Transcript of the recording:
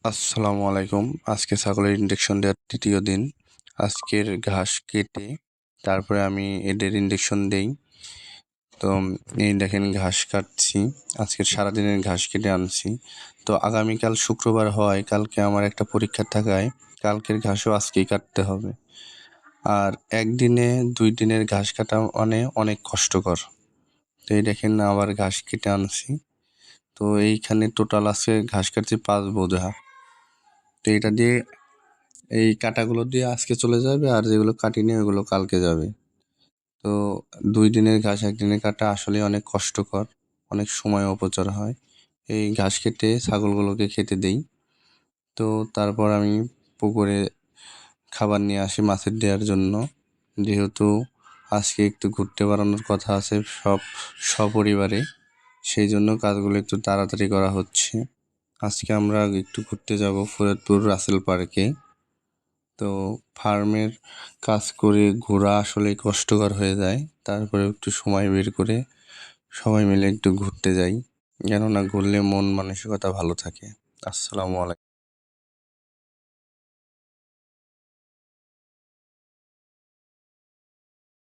আসসালামু আলাইকুম। আজকে ছাগলের ইনজেকশন দেওয়ার ৩য় দিন। আজকের ঘাস কেটে তারপরে আমি এদের ইনজেকশন দেই। তো এই দেখেন ঘাস কাটছি। আজকের সারাদিনের ঘাস কেটে আনছি। তো আগামীকাল শুক্রবার হওয়ায় কালকে আমার একটা পরীক্ষা থাকায় কালকের ঘাসও আজকেই কাটতে হবে। আর একদিনে ২ দিনের ঘাস কাটা মানে অনেক কষ্টকর। তো এই দেখেন আবার ঘাস কেটে আনছি। তো এইখানে টোটাল আছে ঘাস কাটছি ৫ বোঝা। তো এটা দিয়ে এই কাটাগুলো দিয়ে আজকে চলে যাবে, আর যেগুলো কাটিনি ওগুলো কালকে যাবে। তো ২ দিনের ঘাস ১ দিনে কাটা আসলেই অনেক কষ্টকর, অনেক সময় অপচয় হয়। এই ঘাস কেটে ছাগলগুলোকে খেতে দেই। তো তারপর আমি পুকুরে খাবার নিয়ে আসি মাছের দেওয়ার জন্য। যেহেতু আজকে একটু ঘুরতে বেড়ানোর কথা আছে সপরিবারে, সেই জন্য কাজগুলো একটু তাড়াতাড়ি করা হচ্ছে। আজকে আমরা একটু ঘুরতে যাব ফরিদপুর রাসেল পার্কে। তো ফার্মের কাজ করে ঘোরা আসলে কষ্টকর হয়ে যায়। তারপরে একটু সময় বের করে সবাই মিলে একটু ঘুরতে যাই, কেননা ঘুরলে মন মানসিকতা ভালো থাকে। আসসালামু আলাইকুম।